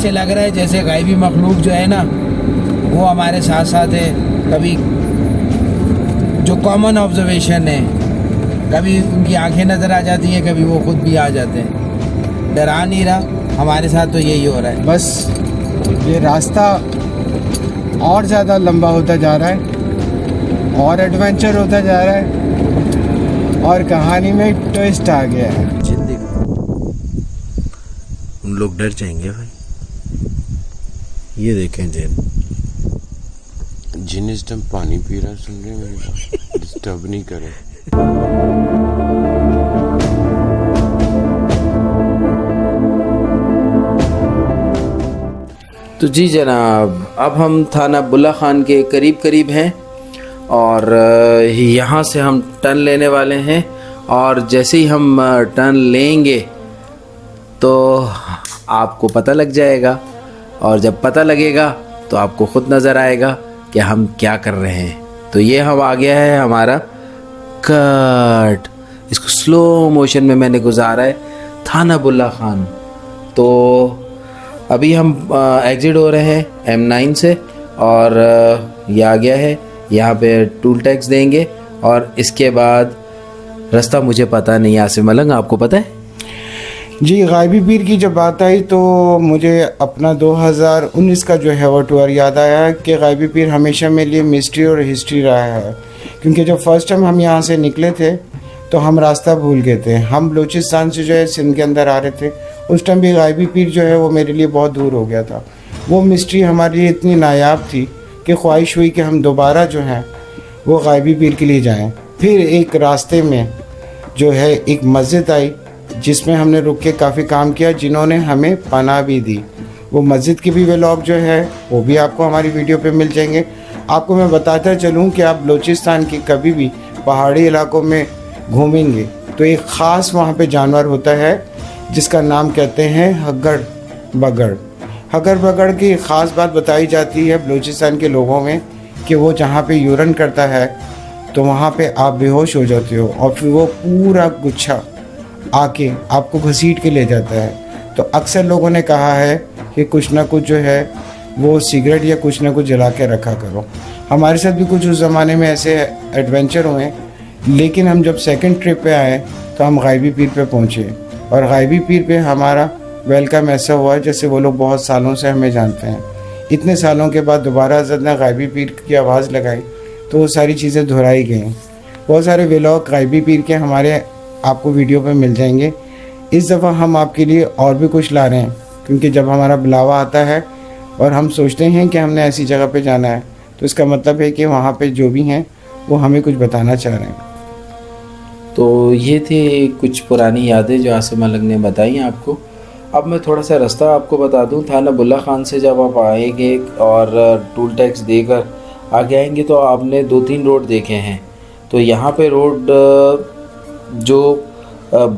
ऐसे लग रहा है जैसे गायबी मखलूक जो है ना वो हमारे साथ साथ है। कभी जो कॉमन ऑब्जर्वेशन है, कभी उनकी आंखें नज़र आ जाती हैं, कभी वो खुद भी आ जाते हैं। डरा नहीं रहा, हमारे साथ तो यही हो रहा है। बस ये रास्ता और ज़्यादा लंबा होता जा रहा है और एडवेंचर होता जा रहा है और कहानी में ट्विस्ट आ गया है। उन लोग डर जाएंगे भाई। ये देखें जिन इस टाइम पानी पी रहा है, सुन रहे हैं, डिस्टर्ब नहीं करे। तो जी जनाब, अब हम थाना बुल्ला खान के करीब हैं और यहाँ से हम टर्न लेने वाले हैं। और जैसे ही हम टर्न लेंगे तो आपको पता लग जाएगा, और जब पता लगेगा तो आपको खुद नज़र आएगा कि हम क्या कर रहे हैं। तो ये हम आ गया है हमारा कट, इसको स्लो मोशन में मैंने गुजारा है, थाना बुल्ला खान। तो अभी हम एग्ज़िट हो रहे हैं M9 से और ये आ गया है। यहाँ पे टूल टैक्स देंगे और इसके बाद रास्ता मुझे पता नहीं। आसिम मलंग, आपको पता है? जी, गायबी पीर की जब बात आई तो मुझे अपना 2019 का जो है वो टूर याद आया कि गायबी पीर हमेशा मेरे लिए मिस्ट्री और हिस्ट्री रहा है। क्योंकि जब फर्स्ट टाइम हम यहाँ से निकले थे तो हम रास्ता भूल गए थे। हम बलूचिस्तान से जो है सिंध के अंदर आ रहे थे। उस टाइम भी गायबी पीर जो है वो मेरे लिए बहुत दूर हो गया था। वो मिस्ट्री हमारे लिए इतनी नायाब थी कि ख्वाहिश हुई कि हम दोबारा जो है वो गायबी पीर के लिए जाएं। फिर एक रास्ते में जो है एक मस्जिद आई जिसमें हमने रुक के काफ़ी काम किया, जिन्होंने हमें पनाह भी दी। वो मस्जिद की भी व्लॉग जो है वो भी आपको हमारी वीडियो पे मिल जाएंगे। आपको मैं बताता चलूँ कि आप बलूचिस्तान की कभी भी पहाड़ी इलाकों में घूमेंगे तो एक ख़ास वहाँ पे जानवर होता है जिसका नाम कहते हैं हग्गड़ बगड़। हग्गड़ बगड़ की ख़ास बात बताई जाती है बलूचिस्तान के लोगों में कि वो जहाँ पे यूरन करता है तो वहाँ पे आप बेहोश हो जाते हो और फिर वो पूरा गुच्छा आके आपको घसीट के ले जाता है। तो अक्सर लोगों ने कहा है कि कुछ ना कुछ जो है वो सिगरेट या कुछ ना कुछ जला के रखा करो। हमारे साथ भी कुछ उस ज़माने में ऐसे एडवेंचर हुए, लेकिन हम जब सेकंड ट्रिप पे आए तो हम गायबी पीर पे पहुँचे और गायबी पीर पे हमारा वेलकम ऐसा हुआ जैसे वो लोग बहुत सालों से हमें जानते हैं। इतने सालों के बाद दोबारा हज़रत ने गायबी पीर की आवाज़ लगाई तो वो सारी चीज़ें दोहराई गई। बहुत सारे व्लॉग गायबी पीर के हमारे आपको वीडियो पे मिल जाएंगे। इस दफ़ा हम आपके लिए और भी कुछ ला रहे हैं, क्योंकि जब हमारा बुलावा आता है और हम सोचते हैं कि हमने ऐसी जगह पे जाना है तो इसका मतलब है कि वहाँ पे जो भी हैं वो हमें कुछ बताना चाह रहे हैं। तो ये थे कुछ पुरानी यादें जो आसिम मलंग ने बताई आपको। अब मैं थोड़ा सा रास्ता आपको बता दूं। थाना बुल्ला खान से जब आप आएंगे और टूल टैक्स देकर आगे आएंगे तो आपने 2-3 रोड देखे हैं। तो यहाँ पे रोड जो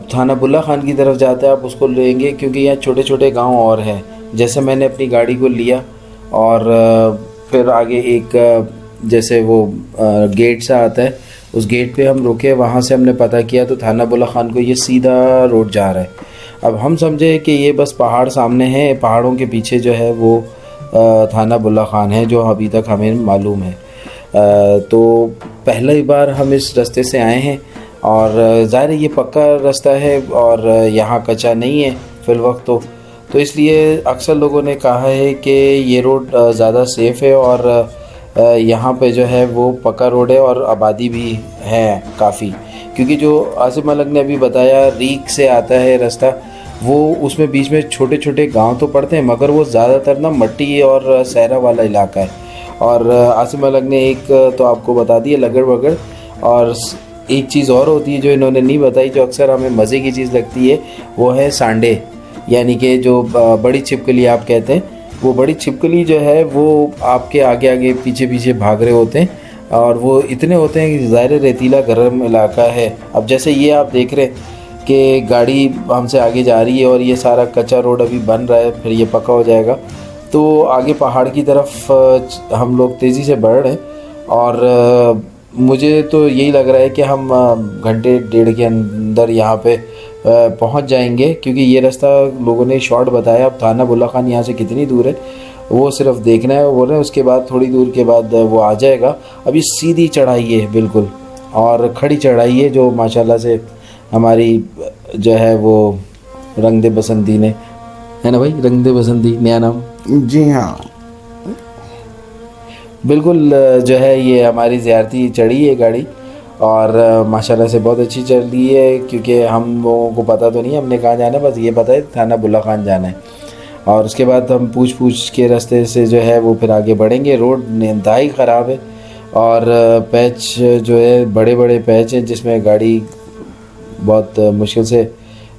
थाना बुल्ला खान की तरफ जाता है आप उसको लेंगे, क्योंकि यहाँ छोटे छोटे गांव और हैं। जैसे मैंने अपनी गाड़ी को लिया और फिर आगे एक जैसे वो गेट सा आता है, उस गेट पे हम रुके, वहाँ से हमने पता किया तो थाना बुल्ला खान को ये सीधा रोड जा रहा है। अब हम समझे कि ये बस पहाड़ सामने है, पहाड़ों के पीछे जो है वो थाना बुल्ला खान है, जो अभी तक हमें मालूम है। तो पहली बार हम इस रास्ते से आए हैं और ज़ाहिर है ये पक्का रास्ता है और यहाँ कच्चा नहीं है फ़िलवक्त। तो इसलिए अक्सर लोगों ने कहा है कि ये रोड ज़्यादा सेफ़ है और यहाँ पे जो है वो पक्का रोड है और आबादी भी है काफ़ी। क्योंकि जो आसिम मलंग ने अभी बताया रीक से आता है रास्ता, वो उसमें बीच में छोटे छोटे गांव तो पड़ते हैं मगर वो ज़्यादातर ना मट्टी और सहरा वाला इलाका है। और आसिम मलंग ने एक तो आपको बता दिया लगड़ बगड़, और एक चीज़ और होती है जो इन्होंने नहीं बताई, जो अक्सर हमें मज़े की चीज़ लगती है, वो है सांडे, यानी कि जो बड़ी छिपकली आप कहते हैं। वो बड़ी छिपकली जो है वो आपके आगे आगे पीछे पीछे भाग रहे होते हैं और वो इतने होते हैं कि ज़ाहिर रेतीला गर्म इलाका है। अब जैसे ये आप देख रहे हैं कि गाड़ी हमसे आगे जा रही है और ये सारा कच्चा रोड अभी बन रहा है, फिर ये पक्का हो जाएगा। तो आगे पहाड़ की तरफ हम लोग तेज़ी से बढ़ रहे हैं और मुझे तो यही लग रहा है कि हम घंटे 1.5 के अंदर यहाँ पे पहुंच जाएंगे, क्योंकि ये रास्ता लोगों ने शॉर्ट बताया। अब थाना बुल्ला खान यहाँ से कितनी दूर है वो सिर्फ देखना है, वो बोल रहे हैं। उसके बाद थोड़ी दूर के बाद वो आ जाएगा। अभी सीधी चढ़ाई है बिल्कुल, और खड़ी चढ़ाई है, जो माशाल्लाह से हमारी जो है वो रंग दे बसंती ने, है ना भाई, रंग दे बसंती नया नाम। जी हाँ, बिल्कुल जो है ये हमारी ज़ियारती चढ़ी है गाड़ी, और माशाल्लाह से बहुत अच्छी चल रही है। क्योंकि हम लोगों को पता तो नहीं हमने कहाँ जाना है, बस ये पता है थाना बुल्ला खान जाना है। और उसके बाद हम पूछ के रास्ते से जो है वो फिर आगे बढ़ेंगे। रोड इंतहाई ख़राब है, और पैच जो है बड़े बड़े पैच हैं, जिसमें गाड़ी बहुत मुश्किल से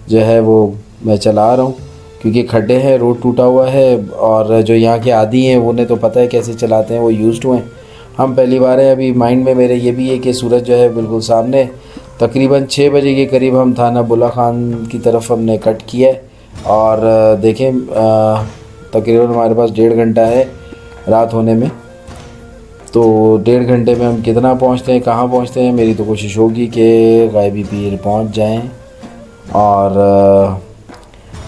जो है वो मैं चला रहा हूँ, क्योंकि खड्डे हैं, रोड टूटा हुआ है। और जो यहाँ के आदी हैं उन्हें तो पता है कैसे चलाते हैं, वो यूज्ड हुए हैं। हम पहली बार हैं। अभी माइंड में मेरे ये भी है कि सूरज जो है बिल्कुल सामने। तकरीबन 6 बजे के करीब हम थाना बुल्ला खान की तरफ हमने कट किया है। और देखें तकरीबन हमारे पास 1.5 घंटा है रात होने में। तो 1.5 घंटे में हम कितना पहुँचते हैं, कहाँ पहुँचते हैं, मेरी तो कोशिश होगी कि गायबी पीर पहुँच जाएँ। और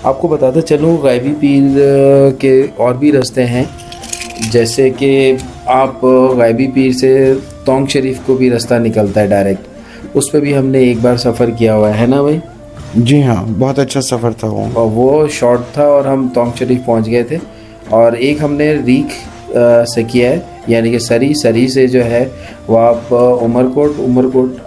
आपको बताते चलूँ गायबी पीर के और भी रास्ते हैं, जैसे कि आप गायबी पीर से तोंग शरीफ को भी रास्ता निकलता है डायरेक्ट, उस पर भी हमने एक बार सफ़र किया हुआ है ना भाई। जी हाँ, बहुत अच्छा सफ़र था वो। और वो शॉर्ट था और हम तोंग शरीफ पहुंच गए थे। और एक हमने रीख से किया है, यानी कि सरी से जो है वो आप उमरकोट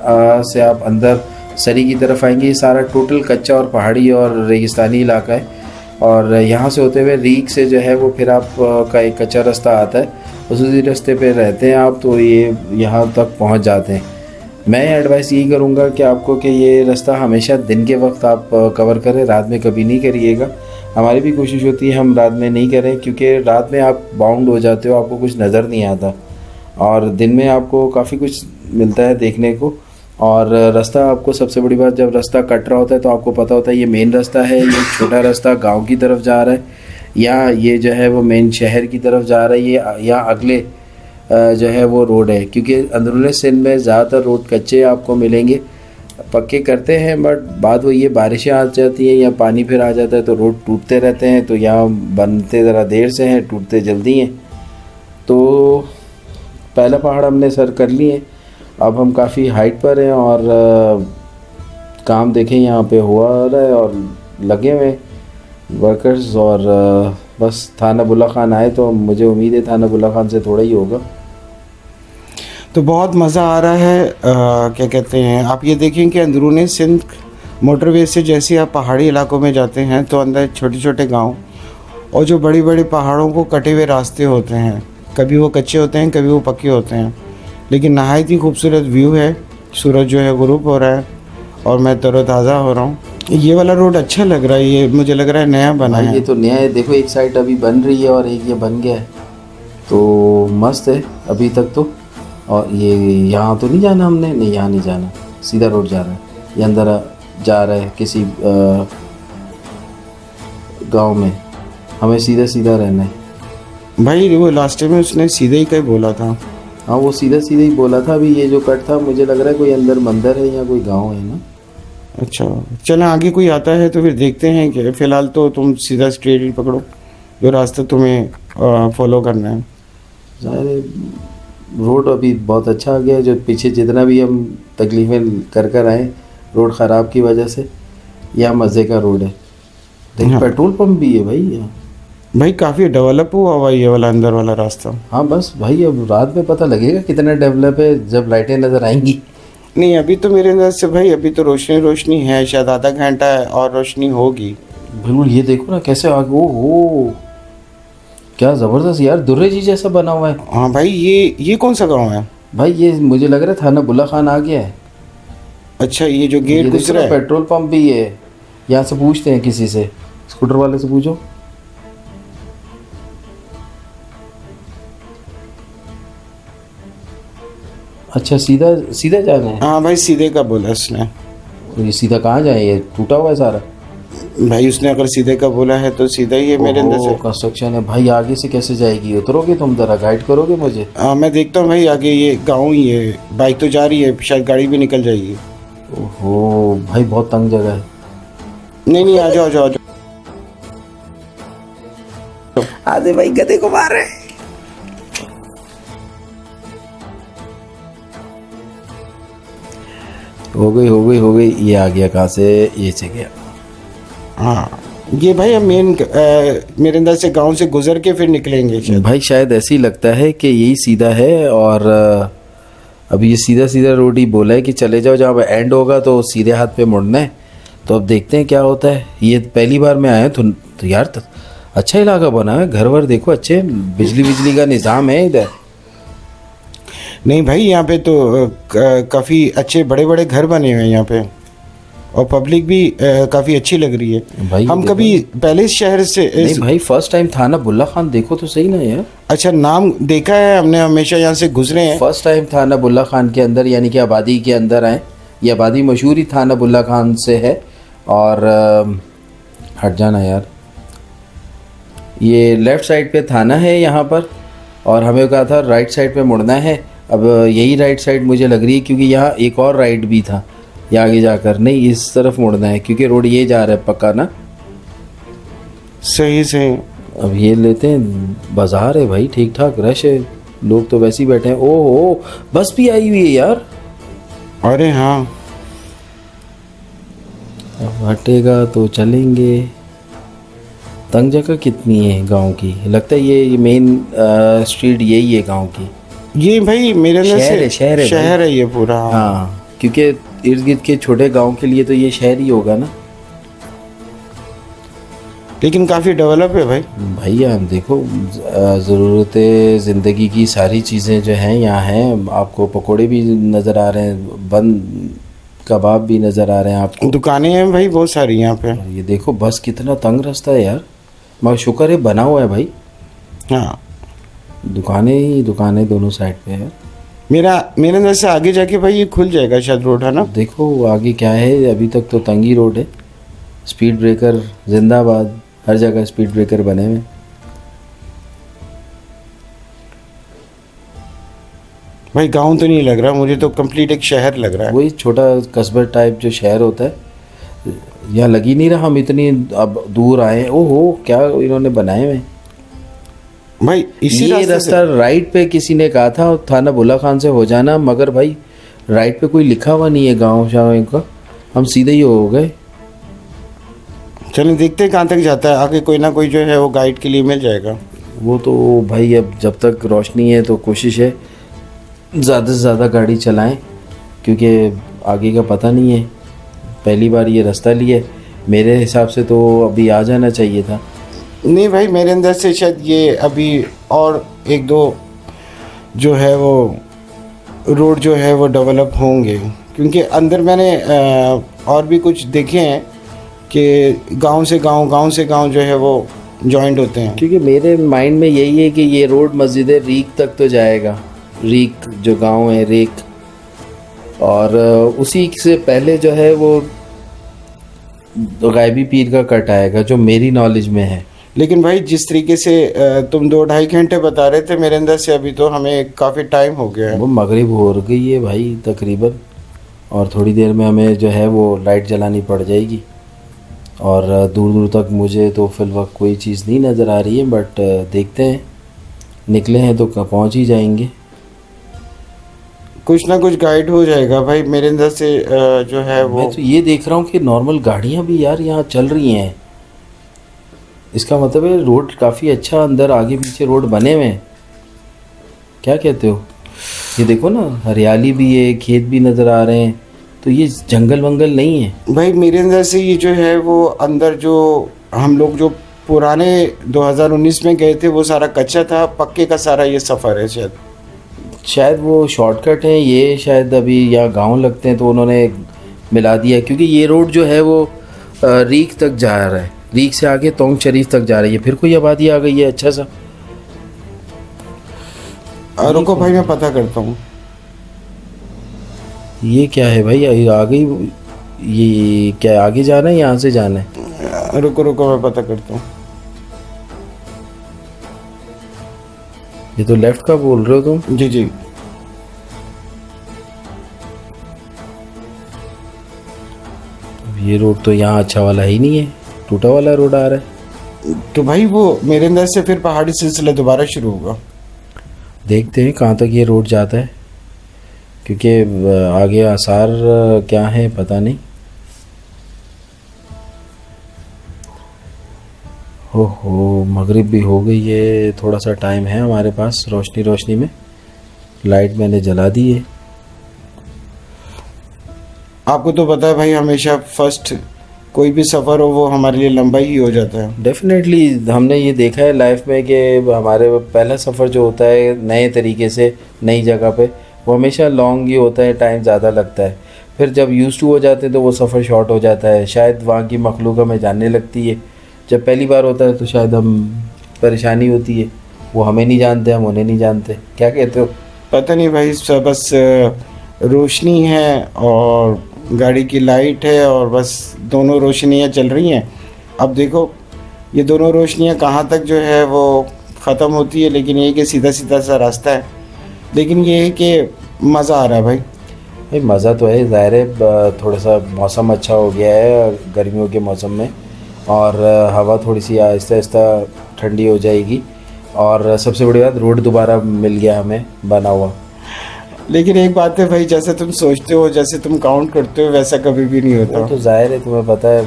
से आप अंदर सरी की तरफ आएंगे। ये सारा टोटल कच्चा और पहाड़ी और रेगिस्तानी इलाका है। और यहाँ से होते हुए रीख से जो है वो फिर आप का एक कच्चा रास्ता आता है, उसी रास्ते पे रहते हैं आप, तो ये यहाँ तक पहुँच जाते हैं। मैं एडवाइस यही करूँगा कि आपको कि ये रास्ता हमेशा दिन के वक्त आप कवर करें, रात में कभी नहीं करिएगा। हमारी भी कोशिश होती है हम रात में नहीं करें, क्योंकि रात में आप बाउंड हो जाते हो, आपको कुछ नज़र नहीं आता, और दिन में आपको काफ़ी कुछ मिलता है देखने को। और रास्ता आपको सबसे बड़ी बात, जब रास्ता कट रहा होता है तो आपको पता होता है ये मेन रास्ता है, ये छोटा रास्ता गांव की तरफ जा रहा है, या ये जो है वो मेन शहर की तरफ जा रहा है, ये या अगले जो है वो रोड है। क्योंकि अंदरूनी सिंध में ज़्यादातर रोड कच्चे आपको मिलेंगे, पक्के करते हैं, बट बात वो ये बारिशें आ जाती हैं या पानी फिर आ जाता है तो रोड टूटते रहते हैं। तो यहाँ बनते ज़रा देर से हैं, टूटते जल्दी हैं। तो पहला पहाड़ हमने सर कर लिए, अब हम काफ़ी हाइट पर हैं, और काम देखें यहाँ पे हुआ रहा है और लगे हुए वर्कर्स। और बस थाना बुल्ला खान आए तो मुझे उम्मीद है थाना बुल्ला खान से थोड़ा ही होगा। तो बहुत मज़ा आ रहा है। क्या कहते हैं, आप ये देखें कि अंदरूनी सिंध मोटरवे से जैसे आप पहाड़ी इलाकों में जाते हैं तो अंदर छोटे छोटे गांव और जो बड़ी बड़ी पहाड़ों को कटे हुए रास्ते होते हैं, कभी वो कच्चे होते हैं, कभी वो पक्के होते हैं, लेकिन नहायत ही खूबसूरत व्यू है। सूरज जो है गुरूब हो रहा है और मैं तरोताज़ा हो रहा हूँ। ये वाला रोड अच्छा लग रहा है, ये मुझे लग रहा है नया बना है। ये तो नया है, देखो एक साइड अभी बन रही है और एक ये बन गया है, तो मस्त है अभी तक तो। और ये यहाँ तो नहीं जाना हमने, नहीं यहाँ नहीं जाना, सीधा रोड जा रहा है, ये अंदर जा रहा है किसी गांव में, हमें सीधा सीधा रहना है भाई। वो लास्ट टाइम में उसने सीधे ही कहीं बोला था। हाँ वो सीधा सीधा ही बोला था। अभी ये जो कट था मुझे लग रहा है कोई अंदर मंदिर है या कोई गांव है ना। अच्छा चलें, आगे कोई आता है तो फिर देखते हैं। कि फ़िलहाल तो तुम सीधा स्ट्रेट ही पकड़ो जो रास्ता तुम्हें फॉलो करना है। ज़ाहिर रोड अभी बहुत अच्छा आ गया है, जो पीछे जितना भी हम तकलीफ़ें कर आए रोड ख़राब की वजह से, यह मज़े का रोड है। देखिए हाँ। पेट्रोल पंप भी है भाई यहाँ। भाई काफ़ी डेवलप हुआ हुआ ये वाला अंदर वाला रास्ता। हाँ बस भाई अब रात में पता लगेगा कितना डेवलप है जब लाइटें नज़र आएंगी। नहीं अभी तो मेरे अंदर से भाई अभी तो रोशनी है, शायद आधा घंटा है और रोशनी होगी। बिल्कुल, ये देखो ना कैसे आगे, ओ क्या ज़बरदस्त यार, दुर्रे जी जैसा बना हुआ है। हाँ भाई, ये कौन सा गांव है भाई? ये मुझे लग रहा है थाना बुल्ला खान आ गया है। अच्छा ये जो गेट ये गुजरा है, पेट्रोल पंप भी है। यहाँ से पूछते हैं किसी से, स्कूटर वाले से पूछो। अच्छा सीधा सीधा जाना है। हाँ भाई सीधे का बोला उसने। ये सीधा कहाँ जाए, ये टूटा हुआ है सारा। भाई उसने अगर सीधे का बोला है तो सीधा ही है मेरे अंदर से। कंस्ट्रक्शन है भाई, आगे से कैसे जाएगी? उतरोगे तुम, जरा गाइड करोगे मुझे? हाँ मैं देखता हूँ भाई, आगे ये गाँव ही है, बाइक तो जा रही है, शायद गाड़ी भी निकल जाएगी। ओहो भाई बहुत तंग जगह है। नहीं, आ जाओ आ जाओ आ जाओ। आधे भाई गधे को मार रहे हैं। हो गई ये आ गया कहाँ से, ये से गया। हाँ ये भाई हम मेरे अंदर से गांव से गुजर के फिर निकलेंगे शायद। भाई शायद ऐसे ही लगता है कि यही सीधा है, और अब ये सीधा सीधा रोड ही बोला है कि चले जाओ, जहाँ एंड होगा तो सीधे हाथ पे मुड़ना है। तो अब देखते हैं क्या होता है। ये पहली बार मैं आया तो यार अच्छा इलाका बना है, घर वर देखो अच्छे, बिजली का निज़ाम है इधर। नहीं भाई यहाँ पे तो काफ़ी अच्छे बड़े बड़े घर बने हुए हैं यहाँ पे, और पब्लिक भी काफ़ी अच्छी लग रही है। भाई हम देखो कभी पहले इस शहर से नहीं भाई, फर्स्ट टाइम थाना बुल्ला खान, देखो तो सही ना यार। अच्छा नाम देखा है हमने, हमेशा यहाँ से गुजरे हैं। फर्स्ट टाइम थाना बुल्ला खान के अंदर, यानी कि आबादी के अंदर आए। ये आबादी मशहूर ही थाना बुल्ला खान से है। और हट जाना यार, ये लेफ़्ट साइड पे थाना है यहाँ पर, और हमें कहा था राइट साइड पे मुड़ना है। अब यही राइट साइड मुझे लग रही है, क्योंकि यहाँ एक और राइट भी था, या आगे जाकर नहीं, इस तरफ मुड़ना है क्योंकि रोड ये जा रहा है पक्का ना। सही से अब ये लेते हैं, बाजार है भाई, ठीक ठाक रश है, लोग तो वैसे ही बैठे हैं। ओहो बस भी आई हुई है यार। अरे हाँ अब हटेगा तो चलेंगे। तंग जगह कितनी है गांव की, लगता है ये मेन स्ट्रीट यही है गांव की। ये भाई मेरे अंदर से शहर है ये पूरा। हाँ क्योंकि इर्द गिर्द के छोटे गांव के लिए तो ये शहर ही होगा ना। लेकिन काफ़ी डेवलप है भाई। भैया देखो, ज़रूरत ज़िंदगी की सारी चीज़ें जो हैं यहाँ हैं। आपको पकोड़े भी नज़र आ रहे हैं, बंद कबाब भी नज़र आ रहे हैं आपको। दुकानें हैं भाई बहुत सारी यहाँ पे। और ये देखो बस कितना तंग रास्ता है यार, मगर शुक्र है बना हुआ है भाई। हाँ दुकानें ही दुकानें दोनों साइड पे है। मेरे अंदर से आगे जाके भाई ये खुल जाएगा शायद रोड, है ना। देखो आगे क्या है, अभी तक तो तंगी रोड है। स्पीड ब्रेकर जिंदाबाद, हर जगह स्पीड ब्रेकर बने हुए। भाई गांव तो नहीं लग रहा मुझे, तो कंप्लीट एक शहर लग रहा है। वही छोटा कस्बा टाइप जो शहर होता है, यहाँ लग ही नहीं रहा हम इतनी अब दूर आए। ओहो क्या इन्होंने बनाए हुए भाई इसी ये रास्ते रास्ता। राइट पे किसी ने कहा था थाना बुल्ला खान से हो जाना, मगर भाई राइट पे कोई लिखा हुआ नहीं है गाँव शाव का, हम सीधे ही हो गए। चलिए देखते हैं कहाँ तक जाता है, आगे कोई ना कोई जो है वो गाइड के लिए मिल जाएगा। वो तो भाई अब जब तक रोशनी है तो कोशिश है ज़्यादा से ज़्यादा गाड़ी चलाएं, क्योंकि आगे का पता नहीं है। पहली बार ये रास्ता लिया, मेरे हिसाब से तो अभी आ जाना चाहिए था। नहीं भाई मेरे अंदर से शायद ये अभी और एक दो जो है वो रोड जो है वो डेवलप होंगे, क्योंकि अंदर मैंने और भी कुछ देखे हैं कि गांव से गांव जो है वो जॉइंट होते हैं। क्योंकि मेरे माइंड में यही है कि ये रोड मस्जिद रीक तक तो जाएगा, रीक जो गांव है रेक, और उसी से पहले जो है वो गायबी पीर का कट आएगा, जो मेरी नॉलेज में है। लेकिन भाई जिस तरीके से तुम 2-2.5 घंटे बता रहे थे, मेरे अंदर से अभी तो हमें काफ़ी टाइम हो गया है। वो मगरिब हो गई है भाई तकरीबन, और थोड़ी देर में हमें जो है वो लाइट जलानी पड़ जाएगी। और दूर दूर तक मुझे तो फिल वक्त कोई चीज़ नहीं नज़र आ रही है, बट देखते हैं, निकले हैं तो पहुंच ही जाएंगे। कुछ ना कुछ गाइड हो जाएगा भाई। मेरे अंदर से जो है वो मैं तो ये देख रहा हूँ कि नॉर्मल गाड़ियाँ भी यार यहाँ चल रही हैं। इसका मतलब है रोड काफ़ी अच्छा, अंदर आगे पीछे रोड बने हुए हैं। क्या कहते हो? ये देखो ना, हरियाली भी है, खेत भी नज़र आ रहे हैं, तो ये जंगल वंगल नहीं है भाई। मेरे अंदर से ये जो है वो अंदर जो हम लोग जो पुराने 2019 में गए थे वो सारा कच्चा था, पक्के का सारा ये सफ़र है। शायद वो शॉर्टकट है ये, शायद अभी यहाँ गांव लगते हैं तो उन्होंने मिला दिया, क्योंकि ये रोड जो है वो रीक तक जा रहा है, रीक से आगे तोंग शरीफ तक जा रही है। फिर कोई आबादी आ गई है अच्छा सा। रुको भाई मैं पता करता हूँ। ये क्या है भाई, आ गई ये क्या, आगे जाना है यहाँ से जाना है? रुको मैं पता करता हूँ। ये तो लेफ्ट का बोल रहे हो तुम? जी ये रोड तो यहाँ अच्छा वाला ही नहीं है, टूटा वाला रोड आ रहा है। तो भाई वो मेरे अंदर से फिर पहाड़ी सिलसिला दोबारा शुरू होगा। देखते हैं कहाँ तक ये रोड जाता है, क्योंकि आगे आसार क्या है पता नहीं। हो मगरिब भी हो गई है, थोड़ा सा टाइम है हमारे पास रोशनी में। लाइट मैंने जला दी है। आपको तो पता है भाई, हमेशा फर्स्ट कोई भी सफ़र हो वो हमारे लिए लंबा ही हो जाता है। डेफिनेटली हमने ये देखा है लाइफ में कि हमारे पहला सफ़र जो होता है नए तरीके से नई जगह पे, वो हमेशा लॉन्ग ही होता है, टाइम ज़्यादा लगता है। फिर जब यूज़ टू हो जाते हैं तो वो सफ़र शॉर्ट हो जाता है, शायद वहाँ की मखलूक हमें जानने लगती है। जब पहली बार होता है तो शायद हम परेशानी होती है, वो हमें नहीं जानते, हम उन्हें नहीं जानते। क्या कहते हो? पता नहीं भाई, सब बस रोशनी है और गाड़ी की लाइट है और बस दोनों रोशनियाँ चल रही हैं। अब देखो ये दोनों रोशनियाँ कहाँ तक जो है वो ख़त्म होती है, लेकिन ये कि सीधा सीधा सा रास्ता है। लेकिन ये है कि मज़ा आ रहा है भाई। मज़ा तो है, ज़ाहिर है। थोड़ा सा मौसम अच्छा हो गया है गर्मियों के मौसम में, और हवा थोड़ी सी आहिस्ता आहिस्ता ठंडी हो जाएगी। और सबसे बड़ी बात, रोड दोबारा मिल गया हमें बना हुआ। लेकिन एक बात है भाई, जैसे तुम सोचते हो, जैसे तुम काउंट करते हो, वैसा कभी भी नहीं होता। वो तो जाहिर है, तुम्हें पता है।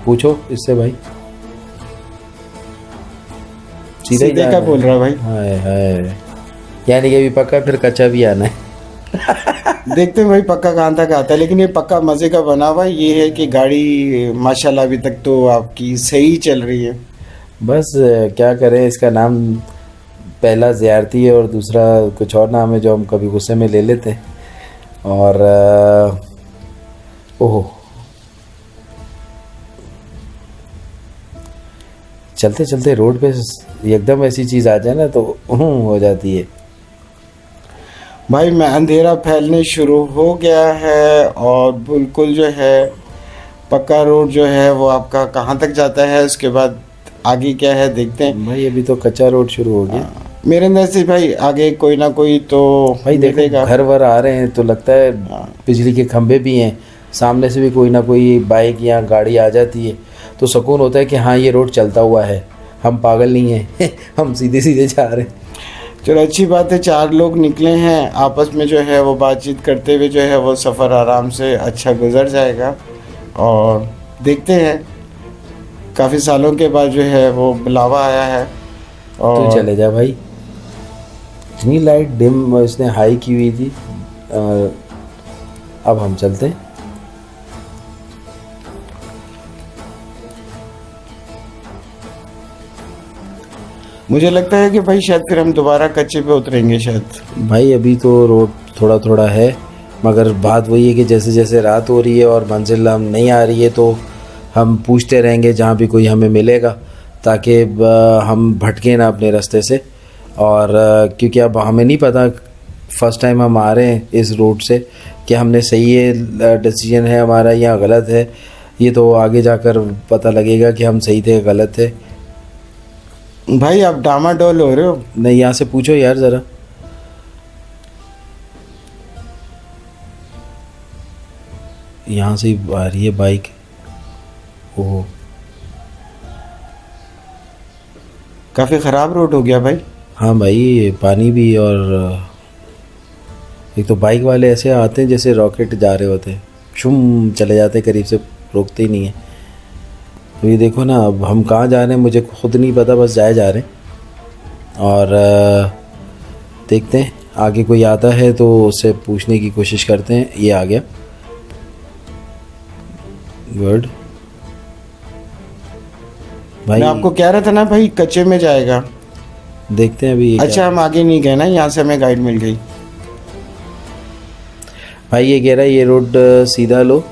पूछो इससे भाई। सीधे क्या बोल रहा है भाई? हाय हाय, यानी कि अभी पक्का फिर कच्चा भी आना है। देखते हैं भाई पक्का कहाँ तक आता है। लेकिन ये पक्का मज़े का बना हुआ ये है कि गाड़ी माशाल्लाह अभी तक तो आपकी सही चल रही है। बस क्या करें, इसका नाम पहला ज़ियारती है और दूसरा कुछ और नाम है जो हम कभी गुस्से में ले लेते हैं। और ओह, चलते चलते रोड पे एकदम ऐसी चीज़ आ जाए ना तो हो जाती है भाई। मैं अंधेरा फैलने शुरू हो गया है और बिल्कुल जो है पक्का रोड जो है वो आपका कहाँ तक जाता है, उसके बाद आगे क्या है देखते हैं भाई। अभी तो कच्चा रोड शुरू हो गया। मेरे अंदर से भाई आगे कोई ना कोई तो भाई देखो, घर वर आ रहे हैं तो लगता है बिजली के खंभे भी हैं, सामने से भी कोई ना कोई बाइक या गाड़ी आ जाती है तो सुकून होता है कि हाँ ये रोड चलता हुआ है, हम पागल नहीं हैं। हम सीधे सीधे जा रहे हैं। चलो अच्छी बात है, 4 लोग निकले हैं, आपस में जो है वो बातचीत करते हुए जो है वो सफ़र आराम से अच्छा गुजर जाएगा। और देखते हैं, काफ़ी सालों के बाद जो है वो बुलावा आया है। और तो चले जा भाई। इतनी लाइट डिम इसने हाई की हुई थी। अब हम चलते हैं। मुझे लगता है कि भाई शायद फिर हम दोबारा कच्चे पे उतरेंगे शायद। भाई अभी तो रोड थोड़ा थोड़ा है, मगर बात वही है कि जैसे जैसे रात हो रही है और मंजिल हम नहीं आ रही है तो हम पूछते रहेंगे जहाँ भी कोई हमें मिलेगा, ताकि हम भटके ना अपने रास्ते से। और क्योंकि अब हमें नहीं पता, फ़र्स्ट टाइम हम आ रहे हैं इस रोड से, कि हमने सही है डिसीजन है हमारा या गलत है। ये तो आगे जाकर पता लगेगा कि हम सही थे गलत थे। भाई आप डामाडोल हो रहे हो। नहीं, यहाँ से पूछो यार ज़रा। यहाँ से ही आ रही है बाइक। ओह, काफ़ी ख़राब रोड हो गया भाई। हाँ भाई, पानी भी, और एक तो बाइक वाले ऐसे आते हैं जैसे रॉकेट जा रहे होते हैं, शुम चले जाते हैं, करीब से रोकते ही नहीं है। तो ये देखो ना, अब हम कहाँ जा रहे हैं मुझे खुद नहीं पता, बस जाए जा रहे हैं। और देखते हैं आगे कोई आता है तो उससे पूछने की कोशिश करते हैं। ये आ गया, गुड भाई। मैं आपको कह रहा था ना भाई, कच्चे में जाएगा। देखते हैं अभी। अच्छा हम आगे नहीं गए ना, यहाँ से हमें गाइड मिल गई। भाई ये कह रहा है ये रोड सीधा लो,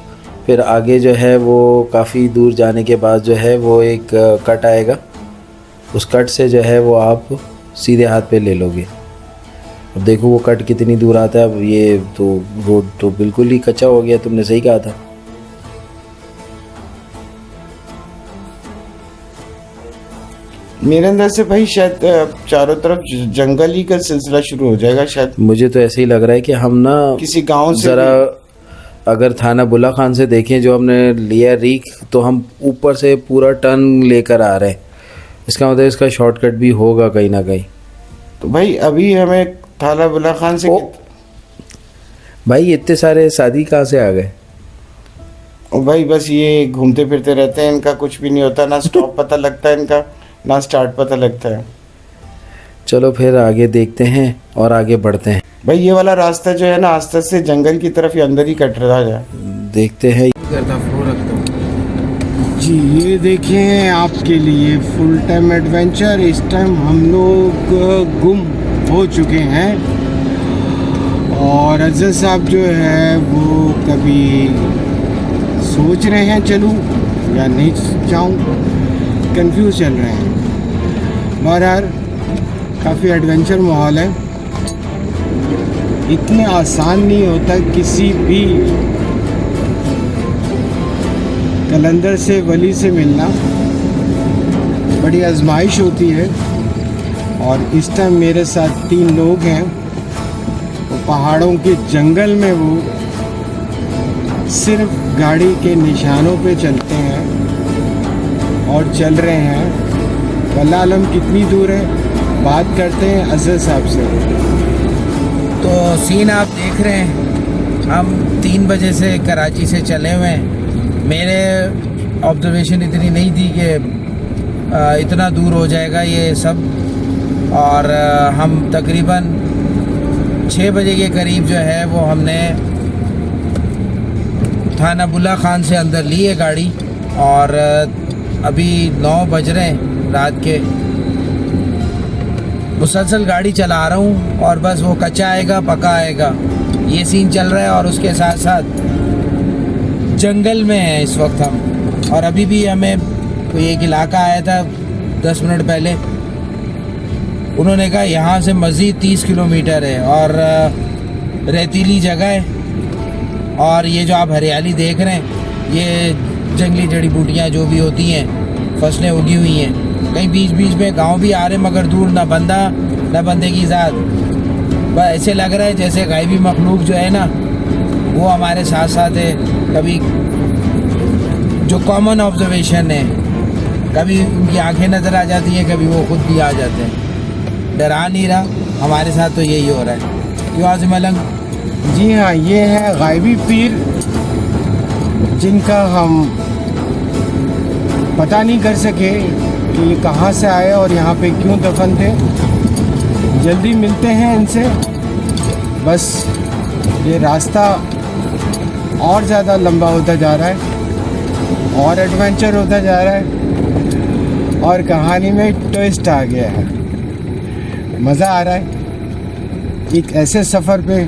फिर आगे जो है वो काफ़ी दूर जाने के बाद जो है वो एक कट आएगा, उस कट से जो है वो आप सीधे हाथ पे ले लोगे। अब देखो वो कट कितनी दूर आता है। अब ये तो रोड तो बिल्कुल ही कच्चा हो गया, तुमने सही कहा था। मेरे अंदर से भाई शायद चारों तरफ जंगल ही का सिलसिला शुरू हो जाएगा शायद। मुझे तो ऐसे ही लग रहा है कि हम ना किसी गांव से ज़रा अगर थाना बुल्ला खान से देखें जो हमने लिया रीक, तो हम ऊपर से पूरा टर्न लेकर आ रहे हैं। इसका मतलब इसका शॉर्टकट भी होगा कहीं ना कहीं। तो भाई अभी हमें थाना बुल्ला खान से भाई इतने सारे शादी कहाँ से आ गए? ओ भाई बस ये घूमते फिरते रहते हैं, इनका कुछ भी नहीं होता, ना स्टॉप पता लगता है इनका, ना स्टार्ट पता लगता है। चलो फिर आगे देखते हैं और आगे बढ़ते हैं। भाई ये वाला रास्ता जो है ना आस्ते से जंगल की तरफ या अंदर ही कट रहा है। देखते हैं। जी ये देखिए आपके लिए फुल टाइम एडवेंचर। इस टाइम हम लोग गुम हो चुके हैं और अजय साहब जो है वो कभी सोच रहे हैं चलूं या नहीं जाऊं, कंफ्यूज चल रहे हैं। बहरहाल काफ़ी एडवेंचर माहौल है। इतने आसान नहीं होता किसी भी कलंदर से वली से मिलना, बड़ी आजमाइश होती है। और इस टाइम मेरे साथ 3 लोग हैं, वो पहाड़ों के जंगल में वो सिर्फ गाड़ी के निशानों पे चलते हैं और चल रहे हैं। वल्लाह आलम कितनी दूर है, बात करते हैं अजय साहब से। तो सीन आप देख रहे हैं, हम 3 बजे से कराची से चले हुए हैं। मेरे ऑब्जर्वेशन इतनी नहीं थी कि इतना दूर हो जाएगा ये सब, और हम तकरीबन 6 बजे के करीब जो है वो हमने थाना बुल्ला खान से अंदर ली है गाड़ी, और अभी 9 बज रहे हैं रात के। मुसलसल गाड़ी चला रहा हूँ और बस वो कच्चा आएगा पका आएगा, ये सीन चल रहा है। और उसके साथ साथ जंगल में है इस वक्त हम, और अभी भी हमें कोई एक इलाका आया था 10 मिनट पहले, उन्होंने कहा यहाँ से मज़ीद 30 किलोमीटर है और रेतीली जगह है। और ये जो आप हरियाली देख रहे हैं, ये जंगली जड़ी बूटियाँ जो भी होती हैं, फसलें उगी हुई हैं। कहीं बीच बीच में गांव भी आ रहे मगर दूर, ना बंदा ना बंदे की ज़ात। बस ऐसे लग रहा है जैसे गायबी मखलूक जो है ना वो हमारे साथ साथ है। कभी जो कॉमन ऑब्जर्वेशन है, कभी उनकी आंखें नज़र आ जाती हैं, कभी वो खुद भी आ जाते हैं। डरा नहीं रहा, हमारे साथ तो यही हो रहा है। क्यों आज़िम अलंग? जी हाँ, ये है गायबी पीर, जिनका हम पता नहीं कर सके कि ये कहाँ से आए और यहाँ पे क्यों दफन थे। जल्दी मिलते हैं इनसे। बस ये रास्ता और ज़्यादा लंबा होता जा रहा है और एडवेंचर होता जा रहा है और कहानी में ट्विस्ट आ गया है। मज़ा आ रहा है। एक ऐसे सफ़र पे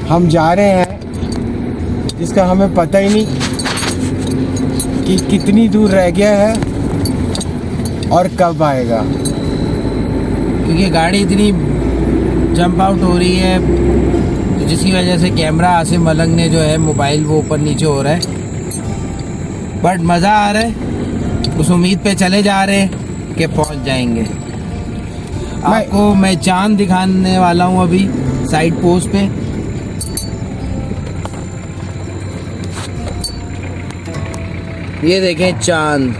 हम जा रहे हैं जिसका हमें पता ही नहीं कि कितनी दूर रह गया है और कब आएगा, क्योंकि गाड़ी इतनी जंप आउट हो रही है, तो जिसकी वजह से कैमरा आसिम मलंग ने जो है मोबाइल वो ऊपर नीचे हो रहा है। बट मज़ा आ रहा है, उस उम्मीद पे चले जा रहे हैं कि पहुंच जाएंगे। आपको मैं चांद दिखाने वाला हूं अभी साइड पोस्ट पे। ये देखें चांद,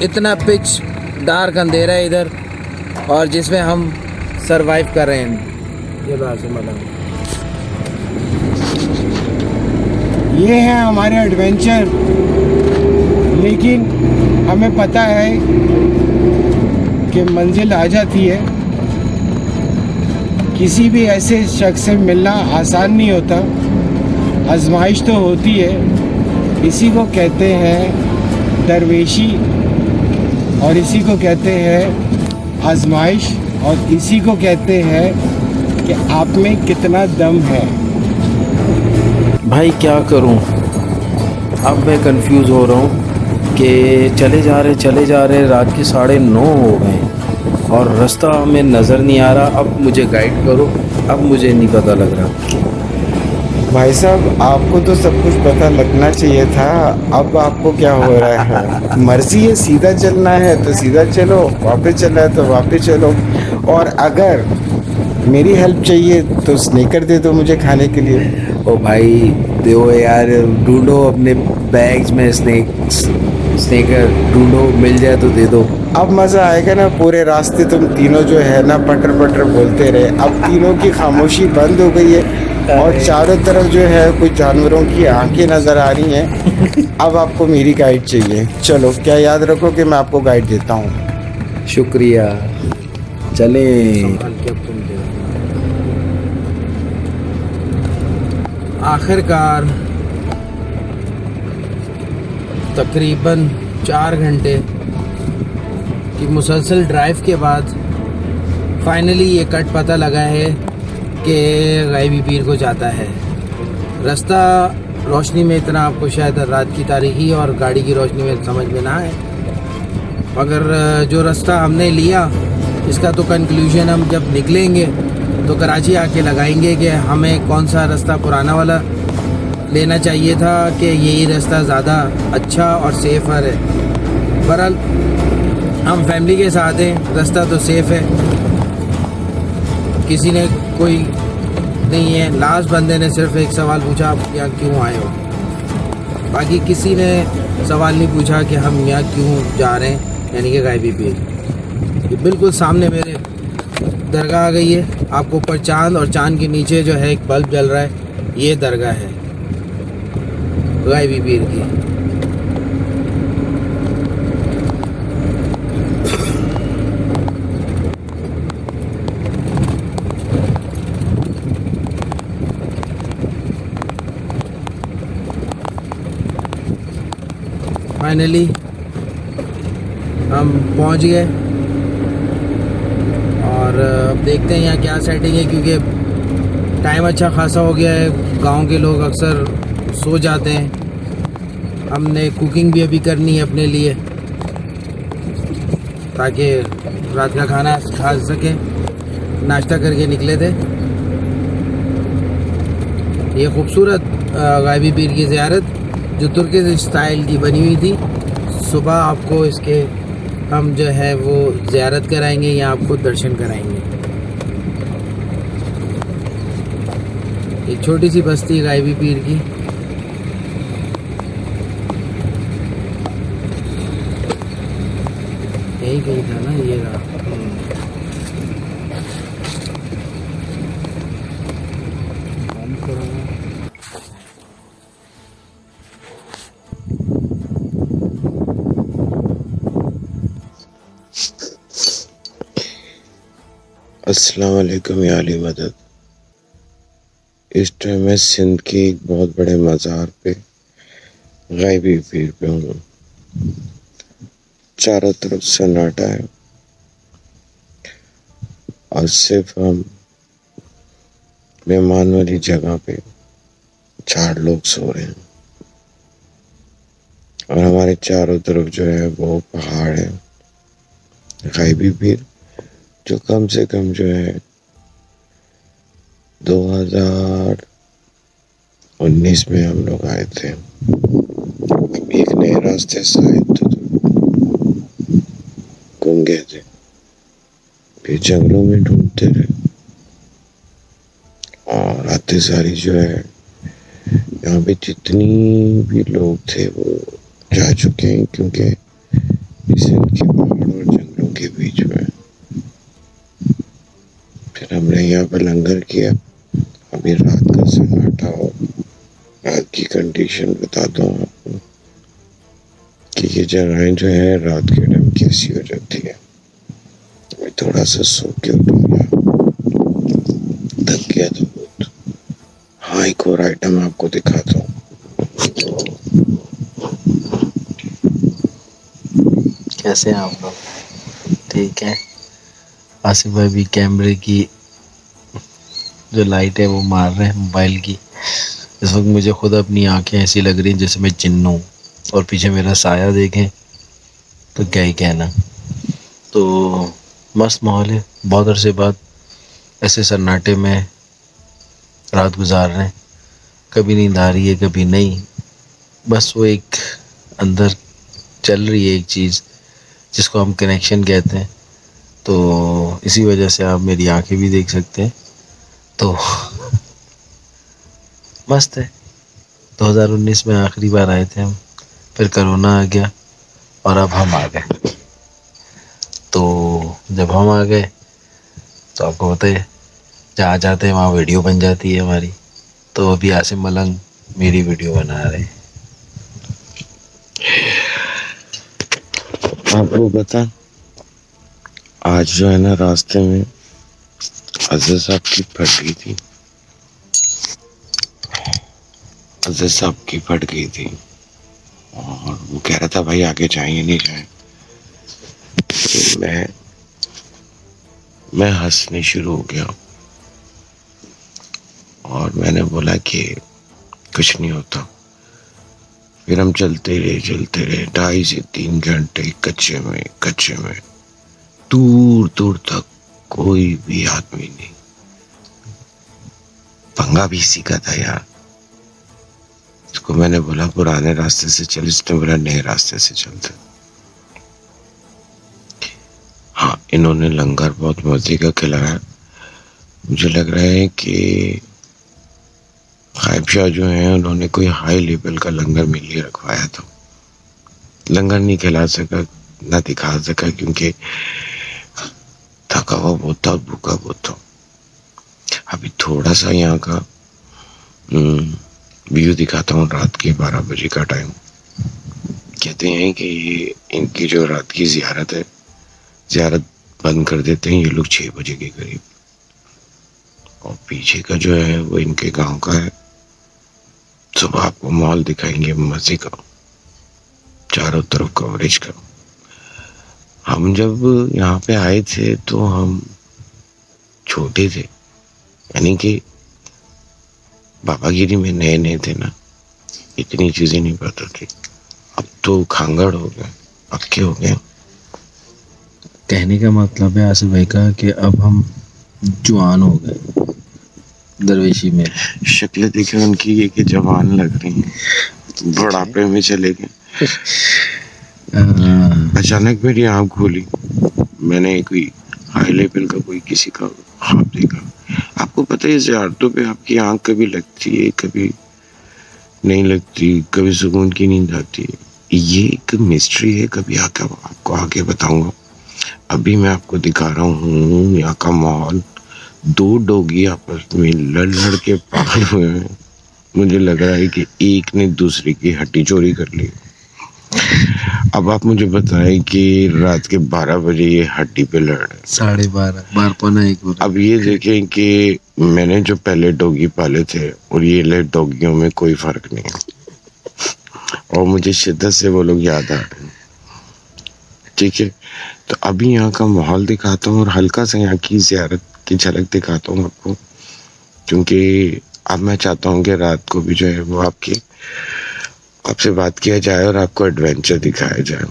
इतना पिच डार्क अंधेरा है इधर, और जिसमें हम सरवाइव कर रहे हैं। ये बात से मतलब ये है हमारे एडवेंचर। लेकिन हमें पता है कि मंजिल आ जाती है। किसी भी ऐसे शख्स से मिलना आसान नहीं होता, आजमाइश तो होती है। इसी को कहते हैं दरवेशी, और इसी को कहते हैं आजमाइश, और इसी को कहते हैं कि आप में कितना दम है। भाई क्या करूं, अब मैं कंफ्यूज हो रहा हूं कि चले जा रहे रात के 9:30 हो गए और रास्ता हमें नज़र नहीं आ रहा। अब मुझे गाइड करो, अब मुझे नहीं पता लग रहा। भाई साहब, आपको तो सब कुछ पता लगना चाहिए था। अब आपको क्या हो रहा है? मर्जी है, सीधा चलना है तो सीधा चलो, वापस चलना है तो वापस चलो। और अगर मेरी हेल्प चाहिए तो स्नेकर दे दो मुझे खाने के लिए। ओ भाई दो यार, ढूंढो अपने बैग्स में स्नेकर ढूंढो, मिल जाए तो दे दो। अब मज़ा आएगा ना, पूरे रास्ते तुम तीनों जो है ना पटर पटर बोलते रहे। अब तीनों की खामोशी बंद हो गई है और चारों तरफ जो है कुछ जानवरों की आंखें नज़र आ रही हैं। अब आपको मेरी गाइड चाहिए। चलो, क्या याद रखो कि मैं आपको गाइड देता हूँ। शुक्रिया, चले। आखिरकार तकरीबन 4 घंटे की मुसलसल ड्राइव के बाद फाइनली ये कट पता लगा है कि गायबी पीर को जाता है। रास्ता रोशनी में इतना आपको शायद रात की तारीकी और गाड़ी की रोशनी में समझ में ना आए, मगर जो रास्ता हमने लिया इसका तो कंक्लूजन हम जब निकलेंगे तो कराची आके लगाएंगे कि हमें कौन सा रास्ता पुराना वाला लेना चाहिए था कि यही रास्ता ज़्यादा अच्छा और सेफ़र है। बहरहाल हम फैमिली के साथ हैं, रास्ता तो सेफ़ है, किसी ने कोई नहीं है। लास्ट बंदे ने सिर्फ एक सवाल पूछा, आप यहाँ क्यों आए हो? बाकी किसी ने सवाल नहीं पूछा कि हम यहाँ क्यों जा रहे हैं, यानी कि गायबी पीर। ये बिल्कुल सामने मेरे दरगाह आ गई है। आपको ऊपर चांद और चांद के नीचे जो है एक बल्ब जल रहा है, ये दरगाह है गायबी पीर की। फाइनली हम पहुंच गए और अब देखते हैं यहाँ क्या सेटिंग है, क्योंकि टाइम अच्छा खासा हो गया है। गांव के लोग अक्सर सो जाते हैं। हमने कुकिंग भी अभी करनी है अपने लिए ताकि रात का खाना खा सकें। नाश्ता करके निकले थे। ये खूबसूरत गायबी पीर की ज़ियारत जो तुर्किश स्टाइल की बनी हुई थी। सुबह आपको इसके हम जो है वो ज़ियारत कराएंगे या आपको दर्शन कराएंगे। एक छोटी सी बस्ती गायबी पीर की। यही कहीं था ना, ये रहा। अस्सलाम वालेकुम या अली मदद। इस टाइम मैं सिंध के एक बहुत बड़े मज़ार पे गायबी पीर पे हूँ। चारों तरफ सन्नाटा है और सिर्फ हम मेहमान वाली जगह पे 4 लोग सो रहे हैं और हमारे चारों तरफ जो है वो पहाड़ है। गायबी पीर जो कम से कम जो है 2019 में हम लोग आए थे। हम एक नए रास्ते से आए थे तो गुम गए थे, फिर जंगलों में ढूंढते रहे और आते सारी जो है यहाँ पे जितनी भी लोग थे वो जा चुके हैं, क्योंकि सिंध के पहाड़ और जंगलों के बीच में। फिर हमने यहाँ पर लंगर किया। अभी रात का सन्नाटा और रात की कंडीशन बताता हूँ आपको कि ये जगहें जो है रात के टाइम कैसी हो जाती है। मैं थोड़ा सा सो के उठूंगा, थक गया तो बहुत। हाँ, एक और आइटम आपको दिखाता हूँ। कैसे हैं आप लोग? ठीक है। आसिफ भाई भी कैमरे की जो लाइट है वो मार रहे हैं मोबाइल की। इस वक्त मुझे खुद अपनी आंखें ऐसी लग रही हैं जैसे मैं जिन्न हूँ, और पीछे मेरा साया देखें तो क्या ही कहना। तो मस्त माहौल है। बहुत अरसे बाद ऐसे सन्नाटे में रात गुजार रहे हैं। कभी नींद आ रही है, कभी नहीं। बस वो एक अंदर चल रही है एक चीज़ जिसको हम कनेक्शन कहते हैं, तो इसी वजह से आप मेरी आंखें भी देख सकते हैं। तो मस्त है। 2019 में आखिरी बार आए थे हम, फिर कोरोना आ गया और अब हम आ गए। तो जब हम आ गए तो आपको पता है जहाँ जाते हैं वहाँ वीडियो बन जाती है हमारी। तो अभी आसिम मलंग मेरी वीडियो बना रहे हैं। आपको पता, आज जो है ना रास्ते में अजहर साहब की फट गई थी। अजहर साहब की फट गई थी और वो कह रहा था भाई आगे जाए या नहीं जाए। तो मैं हंसने शुरू हो गया और मैंने बोला कि कुछ नहीं होता। फिर हम चलते रहे 2.5 से 3 घंटे कच्चे में दूर दूर तक कोई भी आदमी नहीं। पंगा भी इसी का था यार। इसको मैंने बोला पुराने रास्ते से चल, इसने बोला नए रास्ते से चलते। हाँ, इन्होंने लंगर बहुत मजे का खिलाया। मुझे लग रहा है कि खाइब शाह जो है उन्होंने कोई हाई लेवल का लंगर मेरे लिए रखवाया था। लंगर नहीं खिला सका, ना दिखा सका, क्योंकि थका हुआ बहुत था, भूखा बहुत था। अभी थोड़ा सा यहाँ का व्यू दिखाता हूँ। रात के 12 बजे का टाइम। कहते हैं कि ये इनकी जो रात की जियारत है, जियारत बंद कर देते हैं ये लोग 6 बजे के करीब। और पीछे का जो है वो इनके गांव का है। सुबह आपको मॉल दिखाएंगे मजे का, चारों तरफ कवरेज का। हम जब यहाँ पे आए थे तो हम छोटे थे, यानी कि बाबागिरी में नए थे ना, इतनी चीजें नहीं पता थी। अब तो खांगड़ हो गए, पक्के हो गए। कहने का मतलब है आसिफ भाई का कि अब हम जवान हो गए दरवेशी में। शक्लें देखे उनकी ये कि जवान लग रही हैं, बुढ़ापे में चले गए। अचानक मेरी आंख खुली, मैंने कोई हाई लेवल का कोई किसी का ख्वाब देखा। आपको पता है ज़ियारतों पे आपकी आंख कभी लगती है, कभी नहीं लगती, कभी सुकून की नींद आती है। ये एक मिस्ट्री है, कभी आकर आपको आगे बताऊंगा। अभी मैं आपको दिखा रहा हूँ यहाँ का माहौल। 2 डॉगी आपस में लड़ के पागल हुए हैं। मुझे लग रहा है कि एक ने दूसरे की हड्डी चोरी कर ली। अब आप मुझे बताएं कि रात के 12 बजे ये हड्डी पे लड़ रहे हैं। 12:30 अब ये देखें कि मैंने जो पहले डॉगी पाले थे और ये ले डॉगियों में कोई फर्क नहीं है, और मुझे शिद्दत से वो लोग याद आ रहे हैं। ठीक है, तो अभी यहाँ का माहौल दिखाता हूँ और हल्का सा यहाँ की ज़ियारत की झलक दिखाता हूँ आपको, क्योंकि अब मैं चाहता हूँ कि रात को भी जो है वो आपसे बात किया जाए और आपको एडवेंचर दिखाया जाए।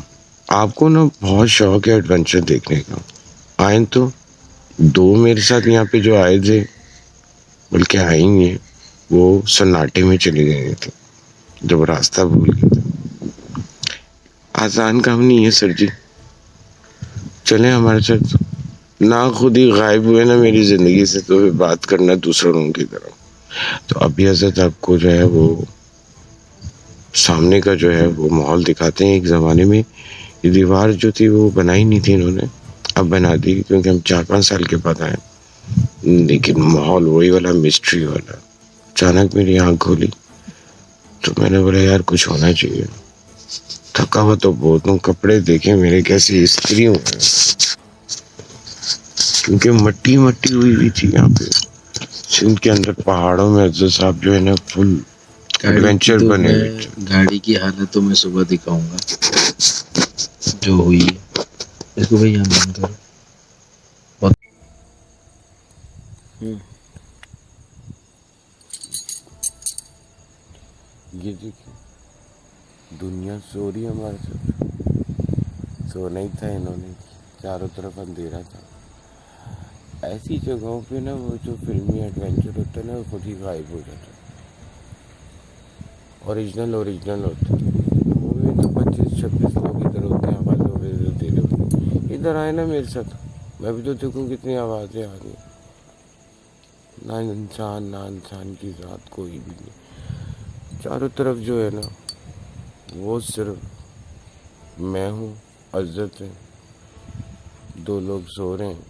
आपको ना बहुत शौक है एडवेंचर देखने का। आए तो 2 मेरे साथ यहाँ पे जो आए थे, बल्कि आएंगे, वो सन्नाटे में चले गए थे जब रास्ता भूल गए थे। आसान काम नहीं है सर जी, चले हमारे साथ। ना खुद ही गायब हुए ना मेरी जिंदगी से, तो फिर बात करना दूसरों की तरह। तो अभी हजरत आपको जो है वो सामने का जो है वो माहौल दिखाते हैं। एक ज़माने में ये दीवार जो थी वो बनाई नहीं थी इन्होंने, अब बना दी, क्योंकि हम 4-5 साल के बाद आए। लेकिन माहौल वही वाला, मिस्ट्री वाला। अचानक मेरी आँख खोली तो मैंने बोला यार कुछ होना चाहिए। थका हुआ तो बहुत हूँ, कपड़े देखे मेरे कैसे इस्त्री हुए हैं, क्योंकि मट्टी हुई थी यहाँ पे। सिंध के अंदर पहाड़ों में अफजल साहब जो है ना फुल एडवेंचर बने हुए। गाड़ी की हालत तो मैं सुबह दिखाऊंगा जो हुई है। इसको भाई यहाँ बंद करो। ये देखिए दुनिया सो रही है हमारे साथ। सोना ही था इन्होंने, चारों तरफ अंधेरा था। ऐसी जगहों पे ना वो जो फिल्मी एडवेंचर होता है ना वो खुद ही गायब हो जाता है। ओरिजिनल होते हैं वो भी तो 25-26 लोग इधर होते हैं, आवाज़ इधर आए ना मेरे साथ, मैं भी तो देखूँ कितनी आवाज़ें आ रही, ना इंसान की ज़ात कोई भी नहीं। चारों तरफ जो है ना वो सिर्फ मैं हूँ, अज़्ज़त है, दो लोग सो रहे हैं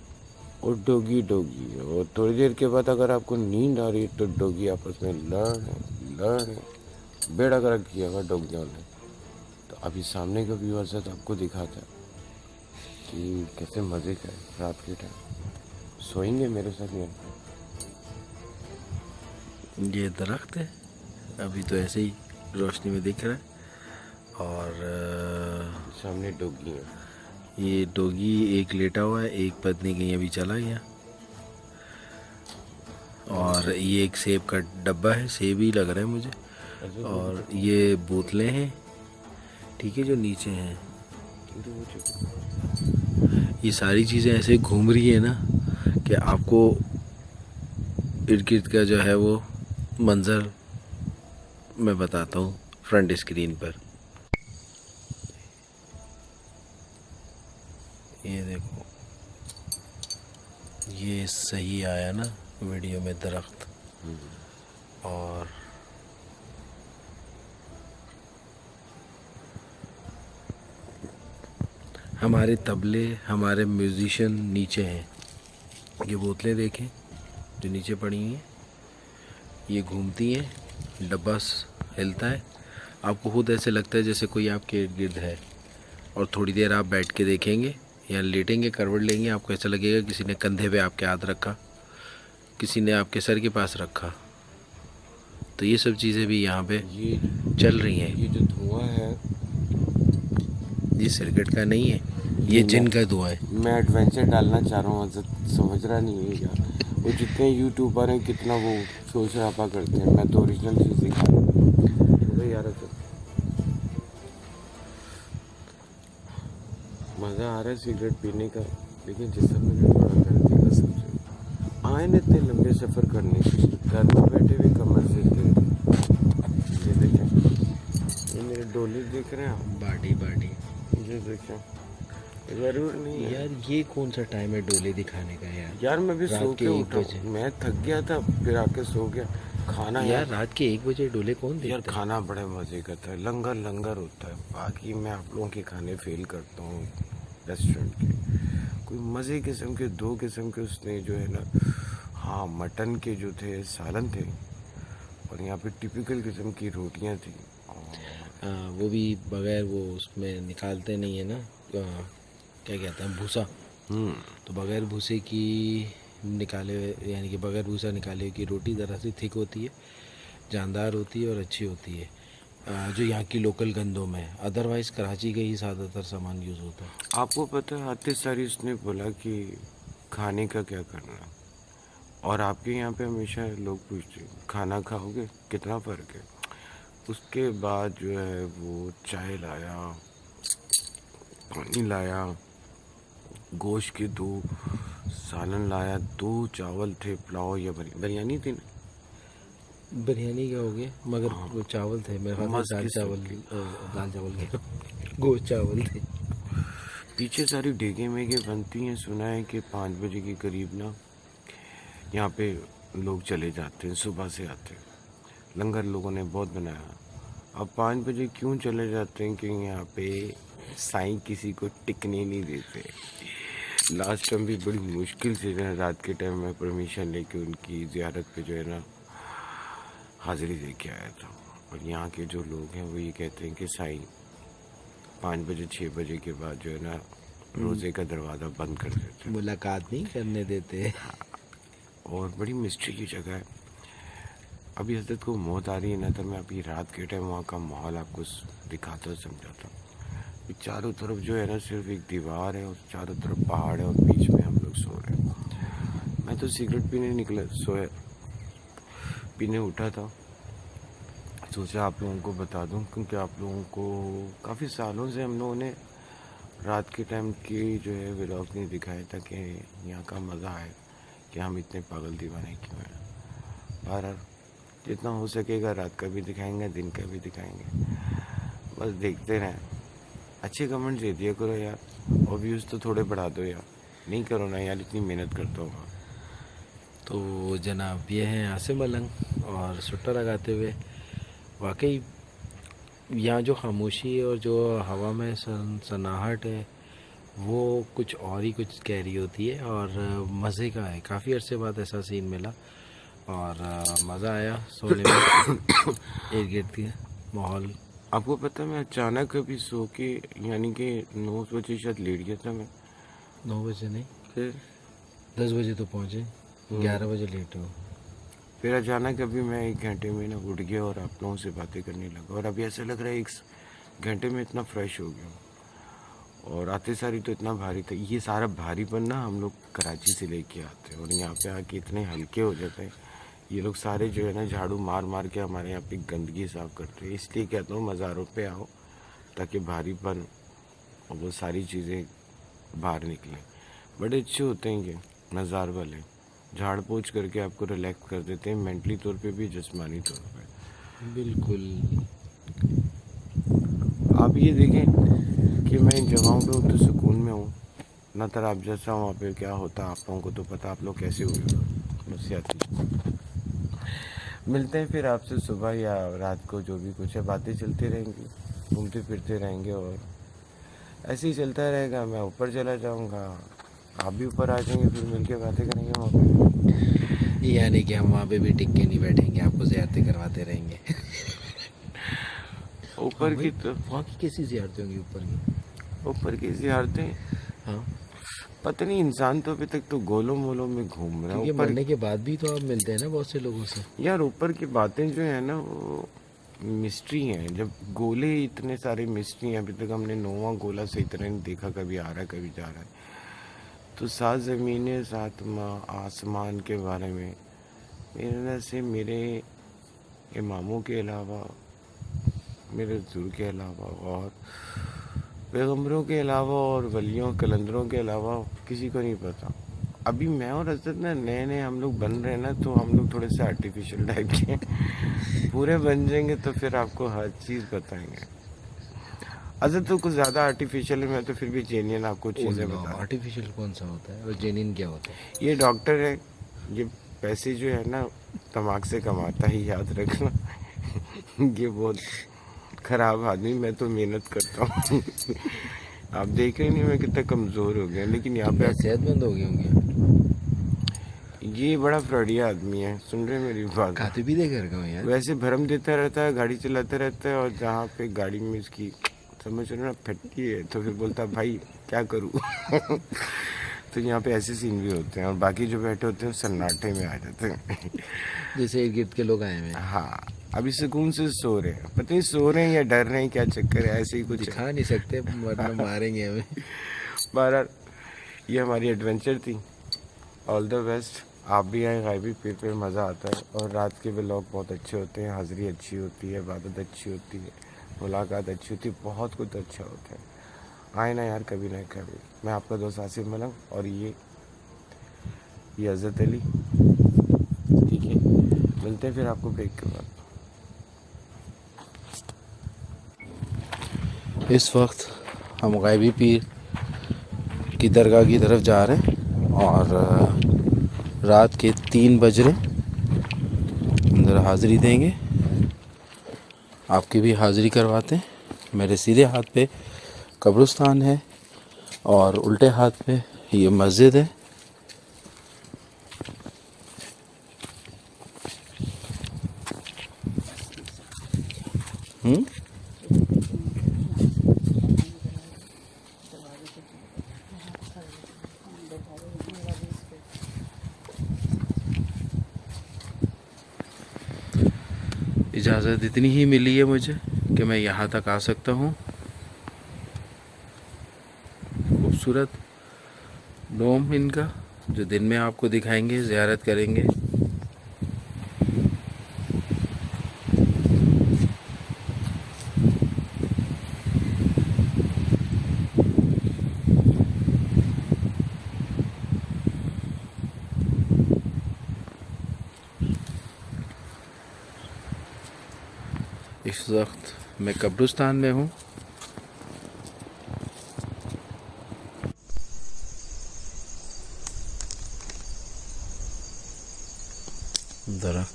और डोगी और थोड़ी देर के बाद अगर आपको नींद आ रही है तो डोगी आपस में लड़ रहे बेड़ा गर्क किया हुआ डोगियों ने। तो अभी सामने का व्यू अज़्ज़त आपको दिखाता है कि कैसे मज़े का है रात के टाइम। सोएंगे मेरे साथ यहाँ? ये दरख्त है, अभी तो ऐसे ही रोशनी में दिख रहा है। और सामने डोगी है, ये डॉगी एक लेटा हुआ है, एक पत्नी कहीं अभी चला गया। और ये एक सेब का डब्बा है, सेब ही लग रहा है मुझे। और ये बोतलें हैं, ठीक है, जो नीचे हैं। ये सारी चीज़ें ऐसे घूम रही है ना कि आपको इर्द गिर्द का जो है वो मंज़र मैं बताता हूँ फ्रंट स्क्रीन पर। ये देखो, ये सही आया ना वीडियो में दरख्त। और हमारे तबले, हमारे म्यूजिशियन नीचे हैं। ये बोतलें देखें जो नीचे पड़ी हैं, ये घूमती हैं, डब्बा हिलता है, आपको खुद ऐसे लगता है जैसे कोई आपके इर्द गिर्द है। और थोड़ी देर आप बैठ के देखेंगे या लेटेंगे, करवट लेंगे, आपको ऐसा लगेगा किसी ने कंधे पे आपके हाथ रखा, किसी ने आपके सर के पास रखा। तो ये सब चीज़ें भी यहाँ पे ये चल रही हैं। ये जो धुआं है ये सिगरेट का नहीं है, ये जिन का धुआं है। मैं एडवेंचर डालना चाह रहा हूँ, समझ रहा नहीं है यार। वो जितने यूट्यूबर हैं कितना वो शोर शराबा करते हैं, मैं तो ओरिजिनल चीज़ दिखा रहा हूँ यार। मज़ा आ रहा है सिगरेट पीने का, लेकिन जिस समय भी थोड़ा गलती का समझो, आए न इतने लंबे सफ़र करने के, घर में बैठे हुए कमर से ये देखें, ये मेरे डोले देख रहे हैं, बाडी ये देखें, ज़रूर नहीं यार ये कौन सा टाइम है डोले दिखाने का यार मैं भी सो के उठा, मैं थक गया था फिर आके सो गया। खाना यार रात के 1 बजे डोले कौन देखता यार खाना बड़े मज़े का था, लंगर होता है। बाकी मैं आप लोगों के खाने फेल करता हूँ रेस्टोरेंट के, कोई मज़े किस्म के 2 किस्म के उसने जो है ना, हाँ मटन के जो थे सालन थे, और यहाँ पे टिपिकल किस्म की रोटियाँ थी। वो भी बगैर वो उसमें निकालते नहीं है ना, क्या कहते हैं, भूसा। तो बगैर भूसे की निकाले, यानी कि बगैर भूसा निकाले की रोटी ज़रा सी थिक होती है, जानदार होती है और अच्छी होती है, जो यहाँ की लोकल गंदों में। अदरवाइज़ कराची का ही ज़्यादातर सामान यूज़ होता है। आपको पता है आते सारी उसने बोला कि खाने का क्या करना, और आपके यहाँ पे हमेशा लोग पूछते हैं खाना खाओगे, कितना फ़र्क है। उसके बाद जो है वो चाय लाया, पानी लाया, गोश्त के 2 सालन लाया, 2 चावल थे, पुलाव या बिरयानी थी ना, बिरयानी क्या हो गया, मगर वो चावल थे मेरे ख्याल में, दाल चावल के गोश्त चावल थे। पीछे सारी डेगे मेगे बनती हैं। सुना है कि 5 बजे के करीब ना यहाँ पे लोग चले जाते हैं, सुबह से आते हैं, लंगर लोगों ने बहुत बनाया। अब 5 बजे क्यों चले जाते हैं कि यहाँ पे साईं किसी को टिकने नहीं देते। लास्ट टाइम भी बड़ी मुश्किल से जो है रात के टाइम में परमिशन लेके उनकी ज़ियारत पे जो है ना हाज़िरी दे के आया था। और यहाँ के जो लोग हैं वो ये कहते हैं कि साईं 5 बजे 6 बजे के बाद जो है ना रोज़े का दरवाज़ा बंद कर देते, मुलाकात नहीं करने देते। और बड़ी मिस्ट्री की जगह है। अभी हजरत को मौत आ रही है ना, तो मैं अभी रात के टाइम वहाँ का माहौल आपको दिखाता समझाता। चारों तरफ जो है ना सिर्फ एक दीवार है और चारों तरफ पहाड़ है और बीच में हम लोग सो रहे हैं। मैं तो सिगरेट पीने उठा था, सोचा आप लोगों को बता दूं, क्योंकि आप लोगों को काफ़ी सालों से हम लोगों ने रात के टाइम की जो है व्लॉग नहीं दिखाया था कि यहाँ का मज़ा आए कि हम इतने पागल दीवाने क्यों हैं। बहरहाल जितना हो सकेगा रात का भी दिखाएंगे, दिन का भी दिखाएंगे, बस देखते रहें। अच्छे कमेंट्स दे दिया करो यार, और व्यूज़ तो थोड़े बढ़ा दो यार। नहीं करो ना यार, इतनी मेहनत करता हूँ। तो जनाब ये हैं आसिम मलंग और सुट्टा लगाते हुए। वाकई यहाँ जो खामोशी और जो हवा में सनाहट है वो कुछ और ही कुछ कह रही होती है और मज़े का है। काफ़ी अरसे बाद ऐसा सीन मिला और मज़ा आया सोने में। इर्द गिर्द के माहौल। आपको पता है मैं अचानक अभी सो के, यानी कि 9 बजे शायद लेट गया था मैं। 9 बजे नहीं, फिर 10 बजे तो पहुँचे, 11 बजे लेट हो। फिर अचानक अभी मैं 1 घंटे में ना उठ गया और आप लोगों से बातें करने लगा, और अभी ऐसा लग रहा है 1 घंटे में इतना फ्रेश हो गया। और आते सारी तो इतना भारी था, ये सारा भारीपन ना हम लोग कराची से लेके आते हैं और यहाँ पे आके इतने हल्के हो जाते हैं। ये लोग सारे जो है ना झाड़ू मार मार के हमारे यहाँ पे गंदगी साफ करते हैं। इसलिए कहता हूँ मज़ारों पे आओ ताकि भारीपन और वो सारी चीज़ें बाहर निकलें। बड़े अच्छे होते हैं ये मज़ार वाले, झाड़ पोंछ करके आपको रिलैक्स कर देते हैं, मेंटली तौर पे भी जिस्मानी तौर पे। बिल्कुल। आप ये देखें कि मैं इन जगहों पे हूँ तो सुकून में हूँ ना। तर आप जैसा वहाँ पे क्या होता आप लोगों को तो पता, आप लोग कैसे हुए। बस आती मिलते हैं फिर आपसे सुबह या रात को, जो भी कुछ है बातें चलती रहेंगी, घूमते फिरते रहेंगे और ऐसे ही चलता रहेगा। मैं ऊपर चला जाऊँगा, आप भी ऊपर आ जाएंगे, फिर मिलके बातें करेंगे वहाँ पे। यानी कि हम वहाँ पे भी टिक के नहीं बैठेंगे, आपको ज़ियारतें करवाते रहेंगे। ऊपर की तो वहाँ की कैसी ज़ियारतें होंगी ऊपर की? ऊपर की ज़ियारतें हाँ, पता नहीं, इंसान तो अभी तक तो गोलों मोलों में घूम रहा है। क्योंकि ऊपर मरने के बाद भी तो आप मिलते हैं ना बहुत से लोगों से। यार ऊपर की बातें जो है ना वो मिस्ट्री हैं। जब गोले इतने सारे मिस्ट्री हैं, अभी तक हमने 9वां गोला सही तरह नहीं देखा, कभी आ रहा है कभी जा रहा है। तो 7 ज़मीनें 7 आसमान के बारे में मेरे नज़र से मेरे इमामों के अलावा, मेरे रसूल के अलावा और पैगम्बरों के अलावा और वलियों कलंदरों के अलावा किसी को नहीं पता। अभी मैं और हजरत ना नए नए हम लोग बन रहे हैं ना, तो हम लोग थोड़े से आर्टिफिशियल टाइप के पूरे बन जाएंगे तो फिर आपको हर चीज़ बताएंगे। हजरत तो कुछ ज़्यादा आर्टिफिशियल है, मैं तो फिर भी जेन्युइन आपको चीज़ें बता। आर्टिफिशियल कौन सा होता है और जेन्युइन क्या होता है? ये डॉक्टर है, ये पैसे जो है ना दिमाग से कमाता है, याद रखना। ये बहुत ख़राब आदमी, मैं तो मेहनत करता हूँ। आप देख रहे नहीं मैं कितना कमज़ोर हो गया, लेकिन यहाँ पे सेहतमंद हो गए होंगे। ये बड़ा फ्रॉडिया आदमी है। सुन रहे मेरी बात? खाते भी दे कर गए यार। वैसे भरम देता रहता है, गाड़ी चलाता रहता है, और जहाँ पे गाड़ी में इसकी समझ रहे हो ना फटकी है, तो फिर बोलता भाई क्या करूँ। तो यहाँ पे ऐसे सीन भी होते हैं, और बाकी जो बैठे होते हैं सन्नाटे में आ जाते हैं। जैसे इर्द गिर्द के लोग आए हुए हैं। हाँ, अभी सुकून से सो रहे हैं, पता नहीं सो रहे हैं या डर रहे हैं, क्या चक्कर है, ऐसे ही कुछ है। दिखा नहीं सकते वरना मारेंगे हमें। बहरहाल ये हमारी एडवेंचर थी। All the best. आप भी आए गायबी पीर पे, मज़ा आता है। और रात के व्लॉग बहुत अच्छे होते हैं, हाज़िरी अच्छी होती है, इबादत अच्छी होती है, मुलाकात अच्छी होती है, बहुत कुछ अच्छा होता है। आए ना यार कभी ना कभी। मैं आपका दोस्त आसिफ मलंग, और ये हज़रत अली। ठीक है, मिलते हैं फिर आपको ब्रेक के बाद। इस वक्त हम गायबी पीर की दरगाह की तरफ जा रहे हैं और रात के 3 बज रहे, अंदर हाज़िरी देंगे। आपकी भी हाज़िरी करवाते हैं। मेरे सीधे हाथ पे कब्रिस्तान है और उल्टे हाथ पे ये मस्जिद है। इजाज़त इतनी ही मिली है मुझे कि मैं यहाँ तक आ सकता हूँ। खूबसूरत डोम इनका, जो दिन में आपको दिखाएंगे, ज़ियारत करेंगे। इस वक्त मैं कब्रिस्तान में हूँ।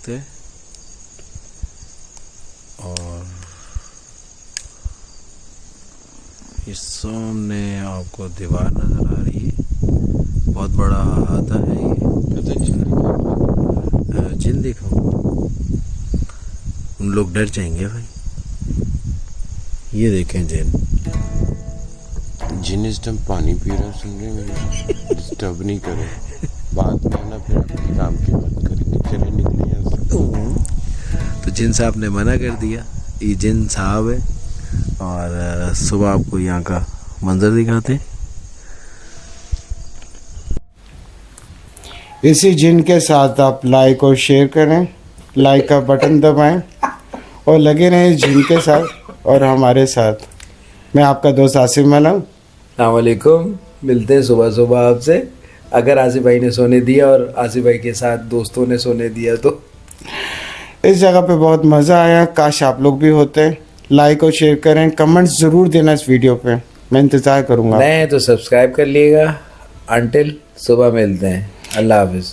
सकते हैं। और इस सामने आपको दीवार नज़र आ रही है, बहुत बड़ा अहाता है ये। जिन दिखाओ, उन लोग डर जाएंगे भाई। ये देखें जिन इस टाइम पानी पी रहा, सुन रहे मेरे, डिस्टर्ब नहीं करो, बाद में आना फिर आपके काम की मत करेंगे। चले निकले यहाँ से। तो जिन साहब ने मना कर दिया, ये जिन साहब है। और सुबह आपको यहाँ का मंजर दिखाते हैं। इसी जिन के साथ आप लाइक और शेयर करें, लाइक का बटन दबाएं और लगे रहें जिन के साथ और हमारे साथ। मैं आपका दोस्त आसिफ मलंग। अस्सलामुअलैकुम, मिलते हैं सुबह सुबह आपसे। अगर आसिफ भाई ने सोने दिया और आसिफ भाई के साथ दोस्तों ने सोने दिया तो इस जगह पे बहुत मज़ा आया, काश आप लोग भी होते। लाइक और शेयर करें, कमेंट्स ज़रूर देना इस वीडियो पे, मैं इंतज़ार करूँगा। नए तो सब्सक्राइब कर लिएगा। अंटिल सुबह मिलते हैं। अल्लाह हाफिज़।